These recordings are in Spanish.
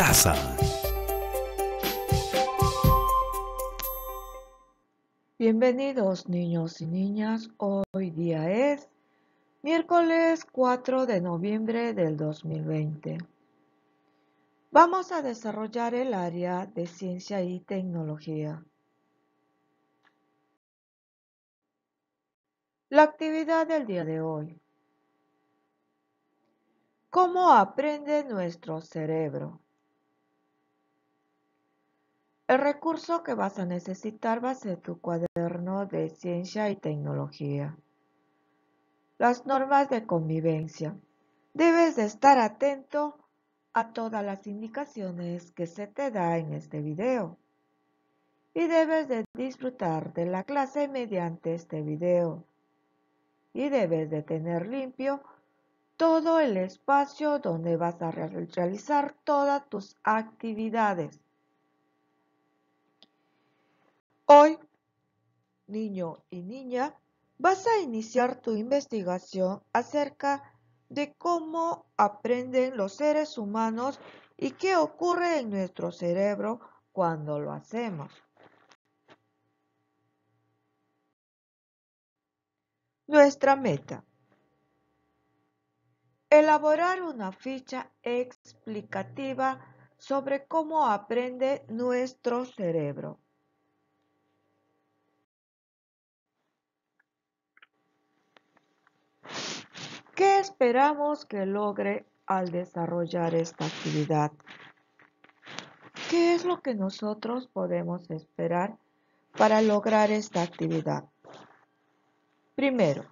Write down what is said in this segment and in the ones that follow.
casa. Bienvenidos niños y niñas, hoy día es miércoles 4 de noviembre del 2020. Vamos a desarrollar el área de ciencia y tecnología. La actividad del día de hoy. ¿Cómo aprende nuestro cerebro? El recurso que vas a necesitar va a ser tu cuaderno de ciencia y tecnología. Las normas de convivencia. Debes de estar atento a todas las indicaciones que se te da en este video. Y debes de disfrutar de la clase mediante este video. Y debes de tener limpio todo el espacio donde vas a realizar todas tus actividades. Hoy, niño y niña, vas a iniciar tu investigación acerca de cómo aprenden los seres humanos y qué ocurre en nuestro cerebro cuando lo hacemos. Nuestra meta. Elaborar una ficha explicativa sobre cómo aprende nuestro cerebro. ¿Qué esperamos que logre al desarrollar esta actividad? ¿Qué es lo que nosotros podemos esperar para lograr esta actividad? Primero,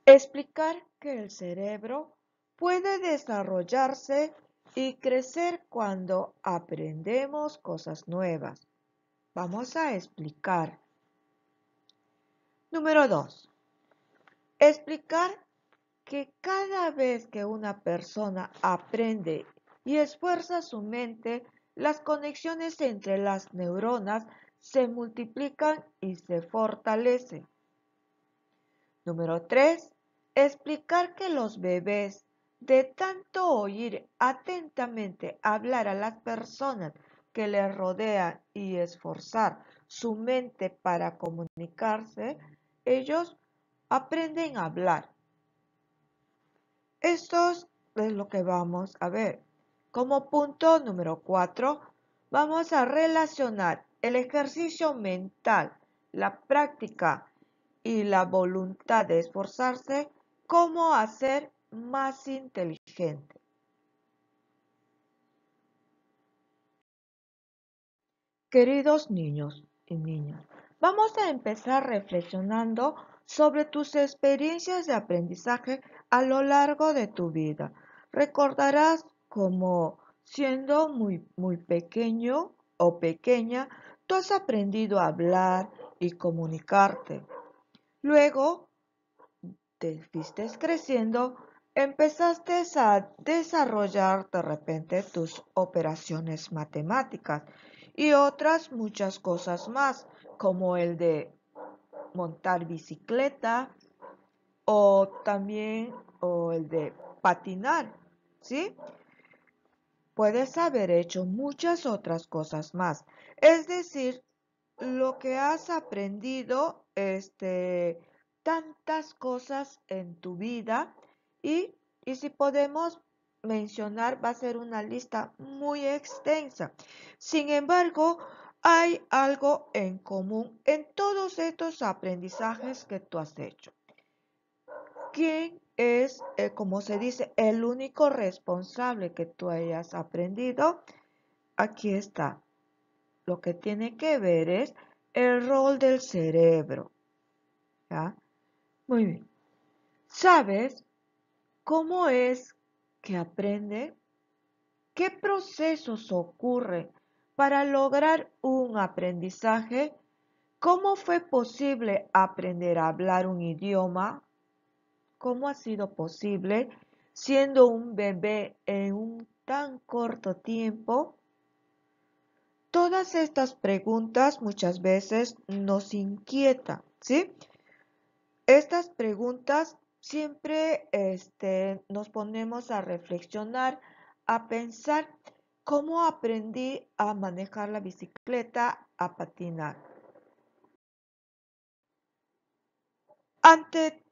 explicar que el cerebro puede desarrollarse y crecer cuando aprendemos cosas nuevas. Vamos a explicar. Número 2. Explicar que cada vez que una persona aprende y esfuerza su mente, las conexiones entre las neuronas se multiplican y se fortalecen. Número 3. Explicar que los bebés, de tanto oír atentamente hablar a las personas que les rodean y esforzar su mente para comunicarse, ellos aprenden a hablar. Esto es lo que vamos a ver. Como punto número 4, vamos a relacionar el ejercicio mental, la práctica y la voluntad de esforzarse como a ser más inteligente. Queridos niños y niñas, vamos a empezar reflexionando sobre tus experiencias de aprendizaje a lo largo de tu vida. Recordarás como siendo muy pequeño o pequeña, tú has aprendido a hablar y comunicarte. Luego, te fuiste creciendo, empezaste a desarrollar de repente tus operaciones matemáticas y otras muchas cosas más, como el de montar bicicleta o el de patinar, ¿sí? Puedes haber hecho muchas otras cosas más. Es decir, lo que has aprendido, tantas cosas en tu vida y si podemos mencionar, va a ser una lista muy extensa. Sin embargo, hay algo en común en todos estos aprendizajes que tú has hecho. ¿Quién es, como se dice, el único responsable que tú hayas aprendido? Aquí está. Lo que tiene que ver es el rol del cerebro. ¿Ya? Muy bien. ¿Sabes cómo es que aprende? ¿Qué procesos ocurren para lograr un aprendizaje? ¿Cómo fue posible aprender a hablar un idioma? ¿Cómo ha sido posible siendo un bebé en un tan corto tiempo? Todas estas preguntas muchas veces nos inquietan, ¿sí? Estas preguntas siempre nos ponemos a reflexionar, a pensar ¿Cómo aprendí a manejar la bicicleta, a patinar? Ante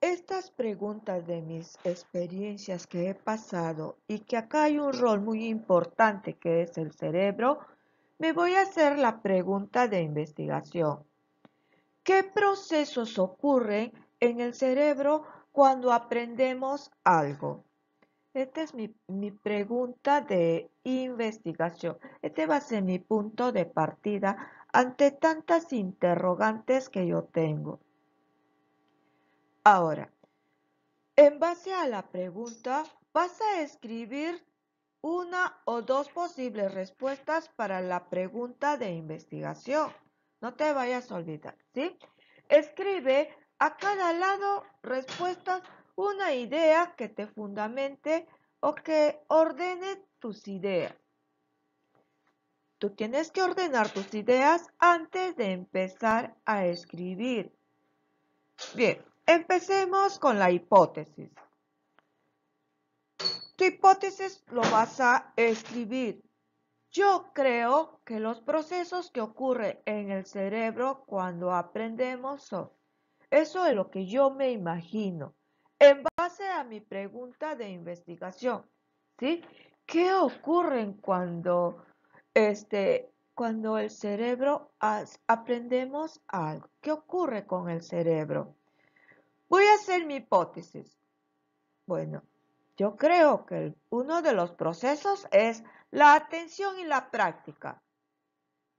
estas preguntas de mis experiencias que he pasado y que acá hay un rol muy importante que es el cerebro, me voy a hacer la pregunta de investigación. ¿Qué procesos ocurren en el cerebro cuando aprendemos algo? Esta es mi pregunta de investigación. Este va a ser mi punto de partida ante tantas interrogantes que yo tengo. Ahora, en base a la pregunta, vas a escribir una o dos posibles respuestas para la pregunta de investigación. No te vayas a olvidar, ¿sí? Escribe a cada lado respuestas, una idea que te fundamente o que ordene tus ideas. Tú tienes que ordenar tus ideas antes de empezar a escribir. Bien, empecemos con la hipótesis. Tu hipótesis lo vas a escribir. Yo creo que los procesos que ocurren en el cerebro cuando aprendemos son. Eso es lo que yo me imagino. En base a mi pregunta de investigación, ¿sí? ¿Qué ocurre cuando el cerebro aprendemos algo? ¿Qué ocurre con el cerebro? Voy a hacer mi hipótesis. Bueno, yo creo que uno de los procesos es la atención y la práctica.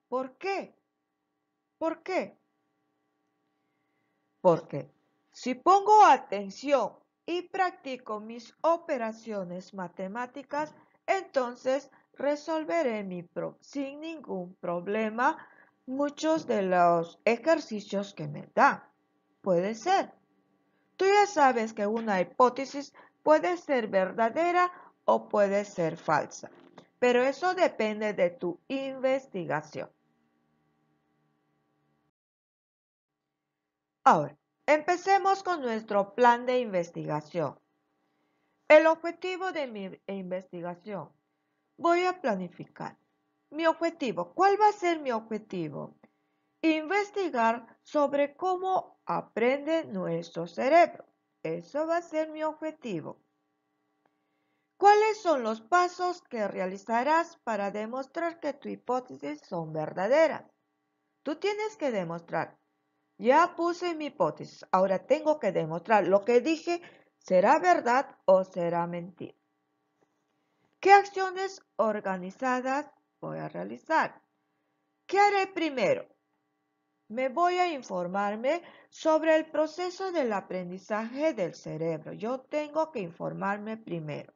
¿Por qué? ¿Por qué? Porque si pongo atención y practico mis operaciones matemáticas, entonces resolveré sin ningún problema muchos de los ejercicios que me dan. Puede ser. Tú ya sabes que una hipótesis puede ser verdadera o puede ser falsa, pero eso depende de tu investigación. Ahora, empecemos con nuestro plan de investigación. El objetivo de mi investigación. Voy a planificar. Mi objetivo. ¿Cuál va a ser mi objetivo? Investigar sobre cómo aprende nuestro cerebro. Eso va a ser mi objetivo. ¿Cuáles son los pasos que realizarás para demostrar que tu hipótesis son verdaderas? Tú tienes que demostrar. Ya puse mi hipótesis, ahora tengo que demostrar lo que dije, ¿será verdad o será mentira? ¿Qué acciones organizadas voy a realizar? ¿Qué haré primero? Me voy a informarme sobre el proceso del aprendizaje del cerebro. Yo tengo que informarme primero.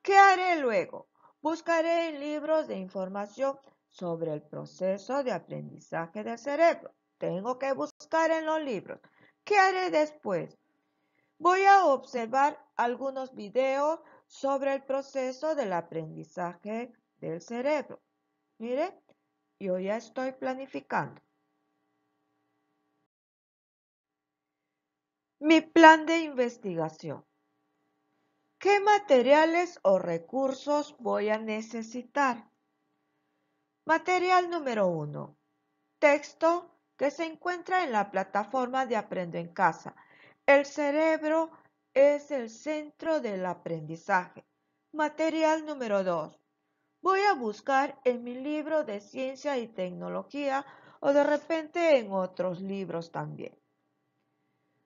¿Qué haré luego? Buscaré en libros de información sobre el proceso de aprendizaje del cerebro. Tengo que buscar en los libros. ¿Qué haré después? Voy a observar algunos videos sobre el proceso del aprendizaje del cerebro. Mire, yo ya estoy planificando. Mi plan de investigación. ¿Qué materiales o recursos voy a necesitar? Material número 1. Texto que se encuentra en la plataforma de Aprendo en Casa. El cerebro es el centro del aprendizaje. Material número 2. Voy a buscar en mi libro de ciencia y tecnología o de repente en otros libros también.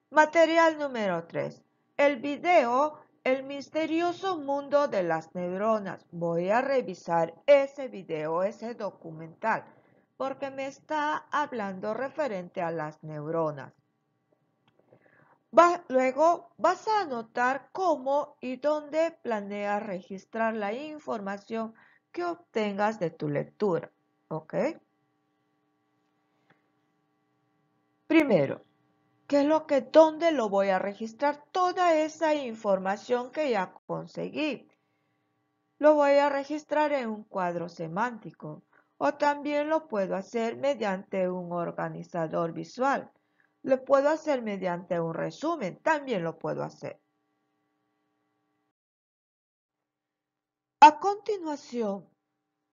Material número 3. El video El misterioso mundo de las neuronas. Voy a revisar ese video, ese documental, porque me está hablando referente a las neuronas. Luego vas a anotar cómo y dónde planeas registrar la información que obtengas de tu lectura. ¿Ok? Primero, ¿dónde lo voy a registrar? Toda esa información que ya conseguí. Lo voy a registrar en un cuadro semántico o también lo puedo hacer mediante un organizador visual. Lo puedo hacer mediante un resumen, también lo puedo hacer. A continuación,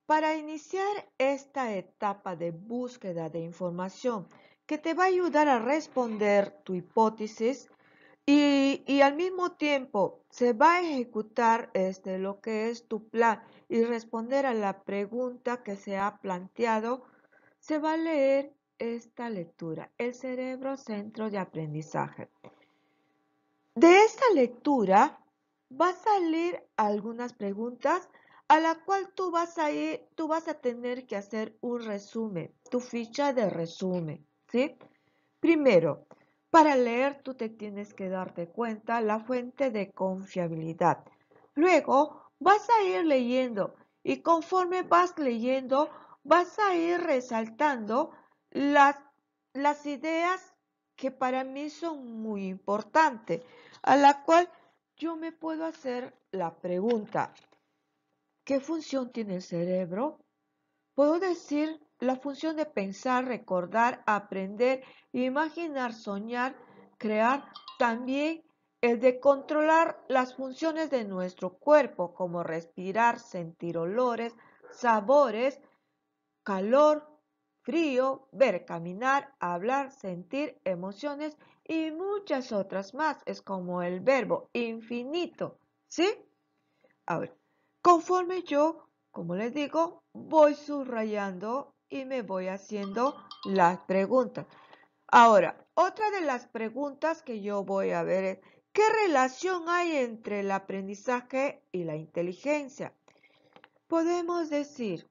para iniciar esta etapa de búsqueda de información que te va a ayudar a responder tu hipótesis y al mismo tiempo se va a ejecutar lo que es tu plan y responder a la pregunta que se ha planteado, se va a leer esta lectura, El cerebro centro de aprendizaje. De esta lectura va a salir algunas preguntas a la cual tú vas a tener que hacer un resumen, tu ficha de resumen, ¿sí? Primero, para leer tú te tienes que darte cuenta la fuente de confiabilidad. Luego, vas a ir leyendo y conforme vas leyendo, vas a ir resaltando las ideas que para mí son muy importantes, a la cual yo me puedo hacer la pregunta, ¿qué función tiene el cerebro? Puedo decir la función de pensar, recordar, aprender, imaginar, soñar, crear, también el de controlar las funciones de nuestro cuerpo, como respirar, sentir olores, sabores, calor, frío, ver, caminar, hablar, sentir, emociones y muchas otras más. Es como el verbo infinito, ¿sí? Ahora, conforme yo, como les digo, voy subrayando y me voy haciendo las preguntas. Ahora, otra de las preguntas que yo voy a ver es, ¿qué relación hay entre el aprendizaje y la inteligencia? Podemos decir,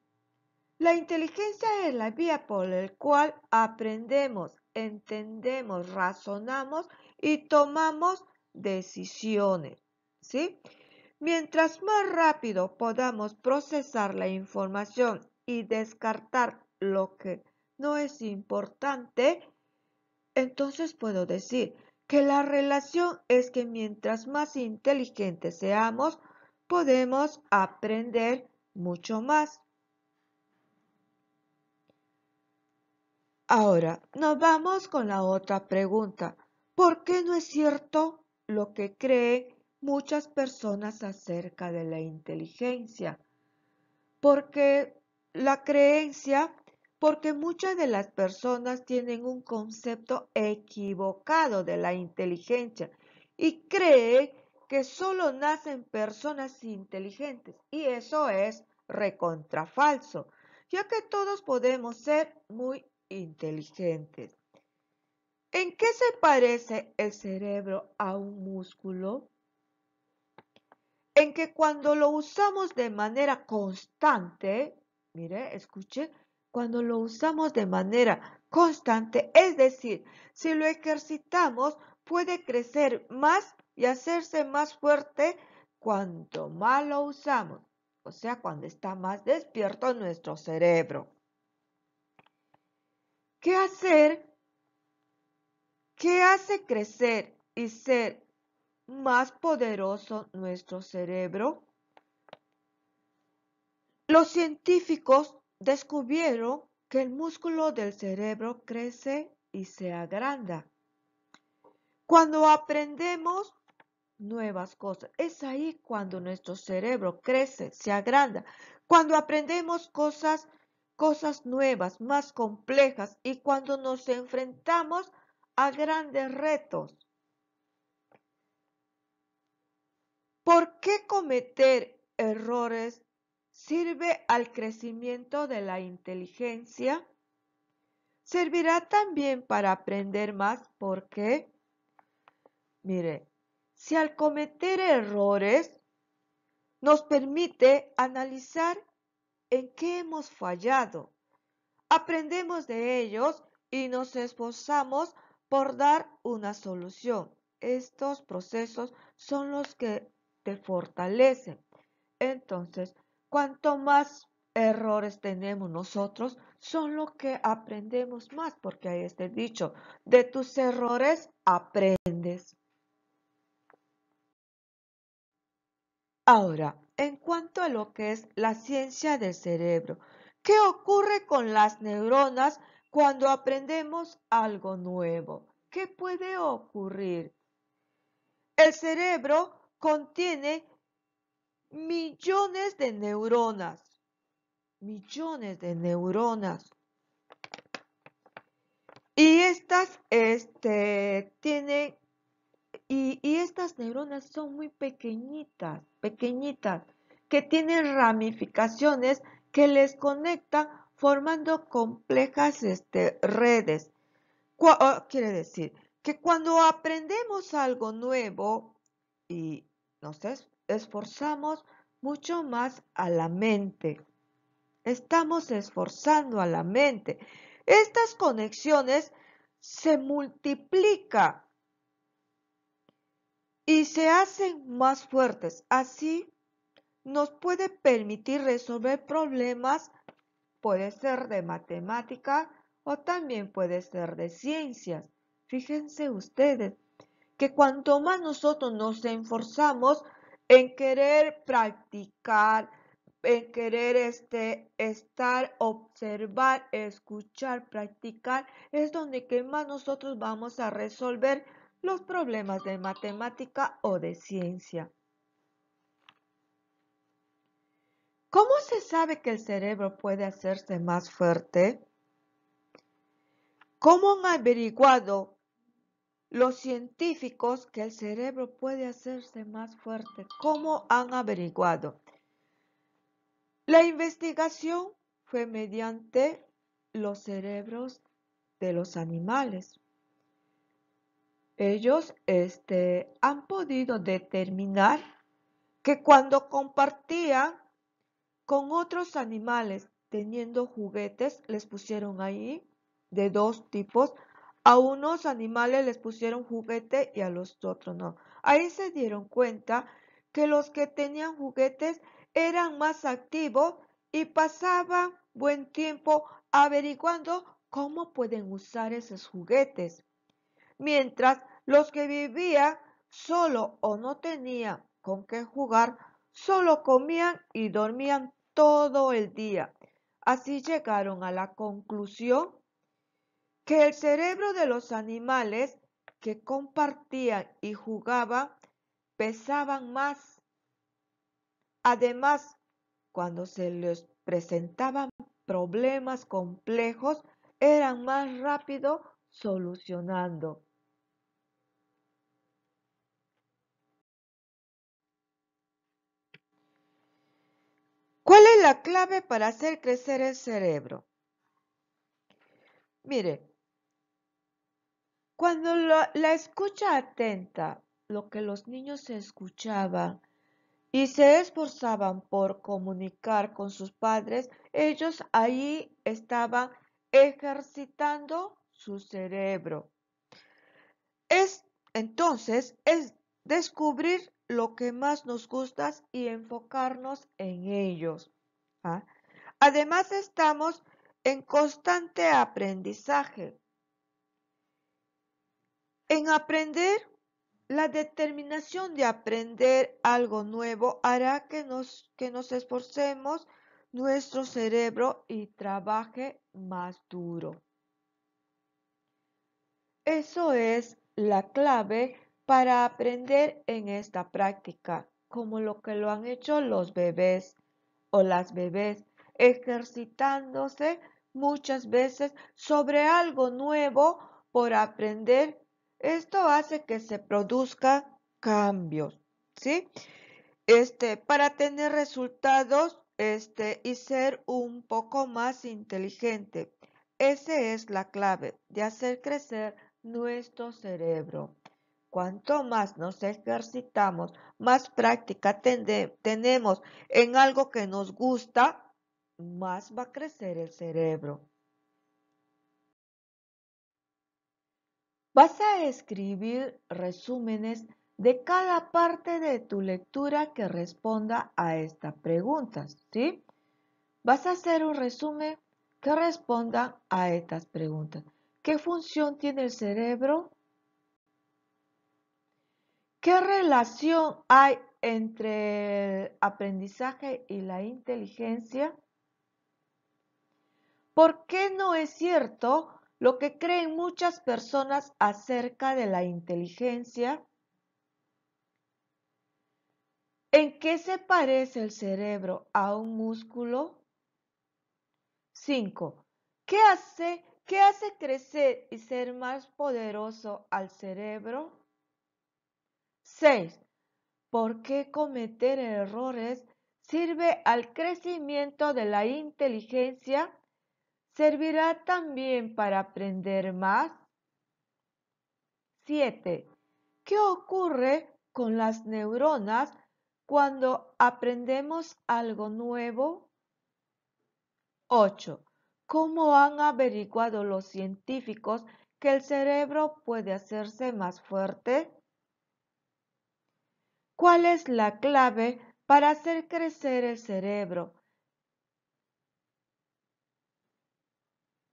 la inteligencia es la vía por la cual aprendemos, entendemos, razonamos y tomamos decisiones, ¿sí? Mientras más rápido podamos procesar la información y descartar lo que no es importante, entonces puedo decir que la relación es que mientras más inteligentes seamos, podemos aprender mucho más. Ahora, nos vamos con la otra pregunta. ¿Por qué no es cierto lo que creen muchas personas acerca de la inteligencia? Porque la creencia, porque muchas de las personas tienen un concepto equivocado de la inteligencia y creen que solo nacen personas inteligentes y eso es recontrafalso, ya que todos podemos ser muy inteligentes. ¿En qué se parece el cerebro a un músculo? En que cuando lo usamos de manera constante, mire, escuche, cuando lo usamos de manera constante, es decir, si lo ejercitamos, puede crecer más y hacerse más fuerte cuanto más lo usamos, o sea, cuando está más despierto nuestro cerebro. ¿Qué hacer? ¿Qué hace crecer y ser más poderoso nuestro cerebro? Los científicos descubrieron que el músculo del cerebro crece y se agranda. Cuando aprendemos nuevas cosas, es ahí cuando nuestro cerebro crece, se agranda. Cuando aprendemos cosas nuevas, más complejas y cuando nos enfrentamos a grandes retos. ¿Por qué cometer errores sirve al crecimiento de la inteligencia? Servirá también para aprender más porque, mire, si al cometer errores nos permite analizar en qué hemos fallado, aprendemos de ellos y nos esforzamos por dar una solución. Estos procesos son los que te fortalecen. Entonces, cuanto más errores tenemos nosotros, son lo que aprendemos más, porque hay este dicho, de tus errores aprendes. Ahora, en cuanto a lo que es la ciencia del cerebro, ¿qué ocurre con las neuronas cuando aprendemos algo nuevo? ¿Qué puede ocurrir? El cerebro contiene millones de neuronas. Millones de neuronas. Y estas tienen, y estas neuronas son muy pequeñitas, pequeñitas, que tienen ramificaciones que les conectan formando complejas redes. Quiere decir que cuando aprendemos algo nuevo y nos esforzamos mucho más a la mente, estamos esforzando a la mente. Estas conexiones se multiplican y se hacen más fuertes. Así nos puede permitir resolver problemas, puede ser de matemática o también puede ser de ciencias. Fíjense ustedes que cuanto más nosotros nos esforzamos en querer practicar, en querer estar, observar, escuchar, practicar, es donde que más nosotros vamos a resolver los problemas de matemática o de ciencia. ¿Cómo se sabe que el cerebro puede hacerse más fuerte? ¿Cómo han averiguado los científicos que el cerebro puede hacerse más fuerte? ¿Cómo han averiguado? La investigación fue mediante los cerebros de los animales. Ellos han podido determinar que cuando compartían con otros animales teniendo juguetes, les pusieron ahí de dos tipos. A unos animales les pusieron juguete y a los otros no. Ahí se dieron cuenta que los que tenían juguetes eran más activos y pasaban buen tiempo averiguando cómo pueden usar esos juguetes. Mientras los que vivían solo o no tenían con qué jugar, solo comían y dormían todo el día. Así llegaron a la conclusión que el cerebro de los animales que compartían y jugaban pesaban más. Además, cuando se les presentaban problemas complejos, eran más rápido solucionando. ¿Cuál es la clave para hacer crecer el cerebro? Mire, cuando la escucha atenta, lo que los niños escuchaban y se esforzaban por comunicar con sus padres, ellos ahí estaban ejercitando su cerebro. Entonces, es descubrir lo que más nos gusta y enfocarnos en ellos. ¿Ah? Además, estamos en constante aprendizaje. En aprender, la determinación de aprender algo nuevo hará que nos esforcemos nuestro cerebro y trabaje más duro. Eso es la clave para aprender en esta práctica, como lo que lo han hecho los bebés o las bebés, ejercitándose muchas veces sobre algo nuevo por aprender. Esto hace que se produzcan cambios, ¿sí? Para tener resultados, y ser un poco más inteligente. Esa es la clave de hacer crecer nuestro cerebro. Cuanto más nos ejercitamos, más práctica tenemos en algo que nos gusta, más va a crecer el cerebro. Vas a escribir resúmenes de cada parte de tu lectura que responda a estas preguntas, ¿sí? Vas a hacer un resumen que responda a estas preguntas. ¿Qué función tiene el cerebro? ¿Qué relación hay entre el aprendizaje y la inteligencia? ¿Por qué no es cierto lo que creen muchas personas acerca de la inteligencia? ¿En qué se parece el cerebro a un músculo? 5. ¿Qué hace crecer y ser más poderoso al cerebro? 6. ¿Por qué cometer errores sirve al crecimiento de la inteligencia? ¿Servirá también para aprender más? 7. ¿Qué ocurre con las neuronas cuando aprendemos algo nuevo? 8. ¿Cómo han averiguado los científicos que el cerebro puede hacerse más fuerte? ¿Cuál es la clave para hacer crecer el cerebro?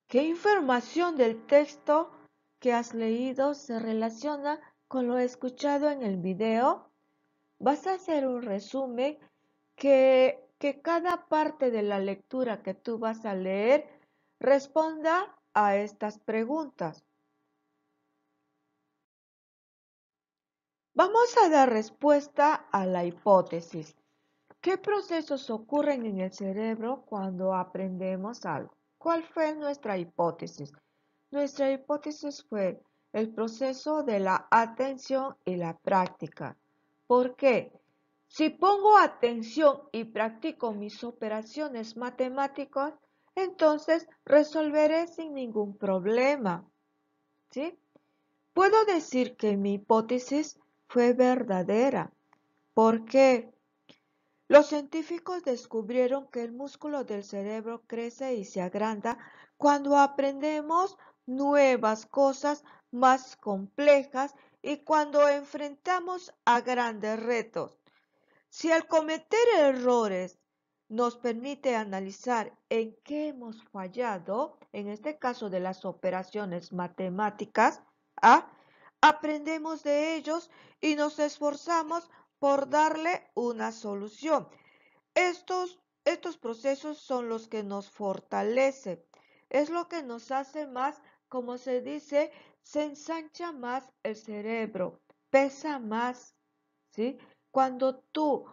¿Qué información del texto que has leído se relaciona con lo escuchado en el video? Vas a hacer un resumen que cada parte de la lectura que tú vas a leer responda a estas preguntas. Vamos a dar respuesta a la hipótesis. ¿Qué procesos ocurren en el cerebro cuando aprendemos algo? ¿Cuál fue nuestra hipótesis? Nuestra hipótesis fue el proceso de la atención y la práctica. ¿Por qué? Si pongo atención y practico mis operaciones matemáticas, entonces resolveré sin ningún problema. ¿Sí? Puedo decir que mi hipótesis fue verdadera. ¿Por qué? Los científicos descubrieron que el músculo del cerebro crece y se agranda cuando aprendemos nuevas cosas más complejas y cuando enfrentamos a grandes retos. Si al cometer errores nos permite analizar en qué hemos fallado, en este caso de las operaciones matemáticas, aprendemos de ellos y nos esforzamos por darle una solución. Estos procesos son los que nos fortalecen, es lo que nos hace más, como se dice, se ensancha más el cerebro, pesa más, ¿sí? Cuando tú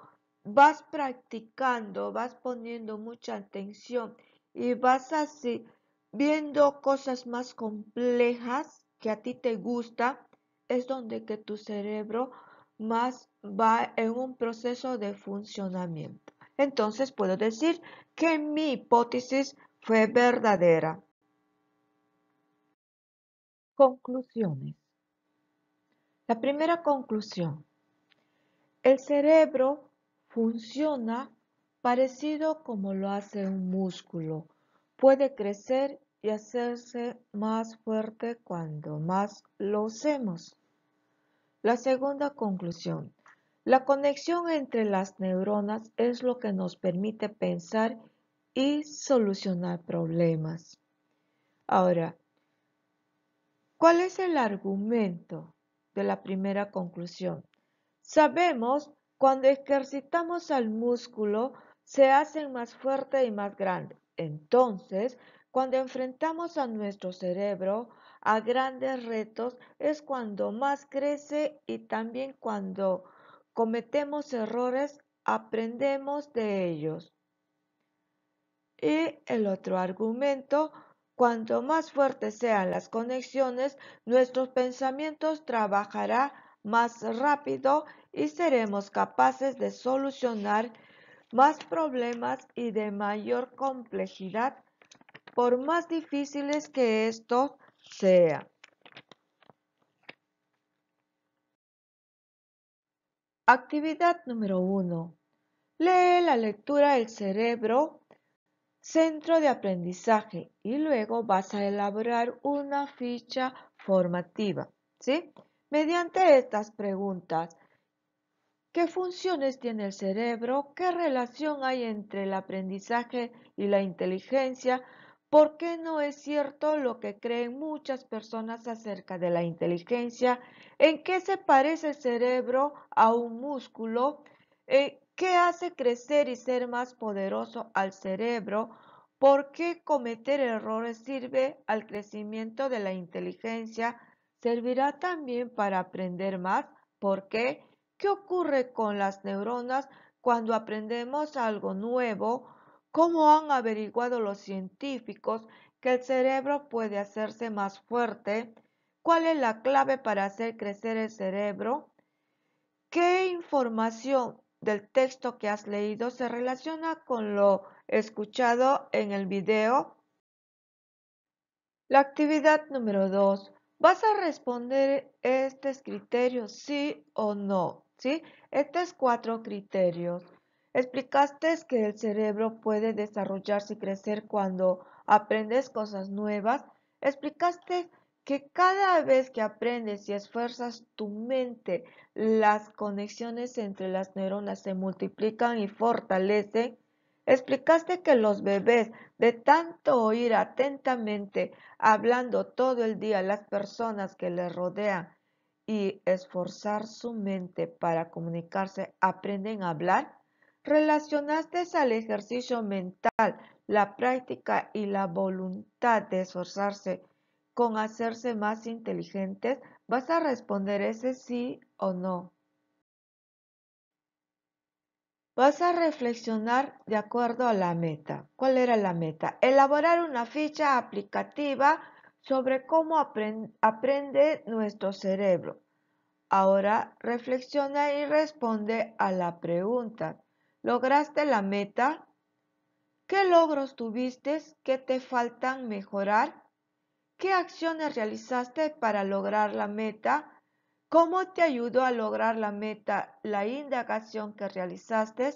vas practicando, vas poniendo mucha atención y vas así viendo cosas más complejas que a ti te gusta, es donde que tu cerebro más va en un proceso de funcionamiento. Entonces puedo decir que mi hipótesis fue verdadera. Conclusiones. La primera conclusión. El cerebro funciona parecido como lo hace un músculo. Puede crecer y hacerse más fuerte cuando más lo usemos. La segunda conclusión. La conexión entre las neuronas es lo que nos permite pensar y solucionar problemas. Ahora, ¿cuál es el argumento de la primera conclusión? Sabemos cuando ejercitamos al músculo se hacen más fuerte y más grande. Entonces, cuando enfrentamos a nuestro cerebro a grandes retos es cuando más crece y también cuando cometemos errores aprendemos de ellos. Y el otro argumento, cuanto más fuertes sean las conexiones, nuestros pensamientos trabajarán más rápido y seremos capaces de solucionar más problemas y de mayor complejidad, por más difíciles que estos sean. Actividad número 1. Lee la lectura El cerebro, centro de aprendizaje, y luego vas a elaborar una ficha formativa, ¿sí? Mediante estas preguntas. ¿Qué funciones tiene el cerebro? ¿Qué relación hay entre el aprendizaje y la inteligencia? ¿Por qué no es cierto lo que creen muchas personas acerca de la inteligencia? ¿En qué se parece el cerebro a un músculo? ¿Qué hace crecer y ser más poderoso al cerebro? ¿Por qué cometer errores sirve al crecimiento de la inteligencia? ¿Servirá también para aprender más? ¿Por qué? ¿Qué ocurre con las neuronas cuando aprendemos algo nuevo? ¿Cómo han averiguado los científicos que el cerebro puede hacerse más fuerte? ¿Cuál es la clave para hacer crecer el cerebro? ¿Qué información del texto que has leído se relaciona con lo escuchado en el video? La actividad número 2. Vas a responder estos criterios sí o no, ¿sí? Estos 4 criterios. Explicaste que el cerebro puede desarrollarse y crecer cuando aprendes cosas nuevas. Explicaste que cada vez que aprendes y esfuerzas tu mente, las conexiones entre las neuronas se multiplican y fortalecen. Explicaste que los bebés, de tanto oír atentamente hablando todo el día las personas que les rodean y esforzar su mente para comunicarse, aprenden a hablar. Relacionaste al ejercicio mental, la práctica y la voluntad de esforzarse con hacerse más inteligentes. Vas a responder ese sí o no. Vas a reflexionar de acuerdo a la meta. ¿Cuál era la meta? Elaborar una ficha aplicativa sobre cómo aprende nuestro cerebro. Ahora reflexiona y responde a la pregunta. ¿Lograste la meta? ¿Qué logros tuviste? ¿Qué te faltan mejorar? ¿Qué acciones realizaste para lograr la meta? ¿Cómo te ayudó a lograr la meta la indagación que realizaste?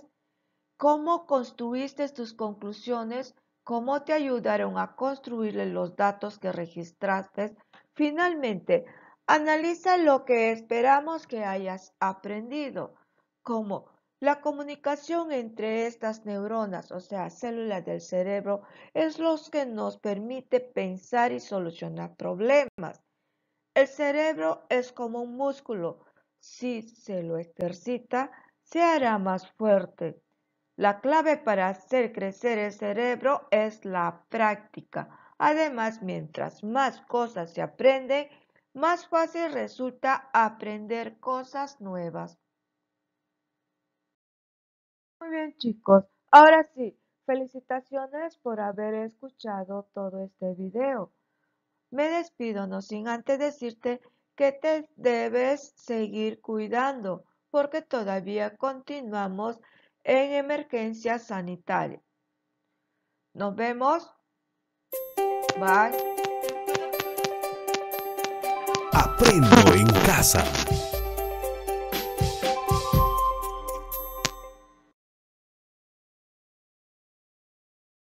¿Cómo construiste tus conclusiones? ¿Cómo te ayudaron a construir los datos que registraste? Finalmente, analiza lo que esperamos que hayas aprendido, como la comunicación entre estas neuronas, o sea, células del cerebro, es lo que nos permite pensar y solucionar problemas. El cerebro es como un músculo. Si se lo ejercita, se hará más fuerte. La clave para hacer crecer el cerebro es la práctica. Además, mientras más cosas se aprenden, más fácil resulta aprender cosas nuevas. Muy bien, chicos. Ahora sí, felicitaciones por haber escuchado todo este video. Me despido no sin antes decirte que te debes seguir cuidando porque todavía continuamos en emergencia sanitaria. Nos vemos. Bye. Aprendo en casa.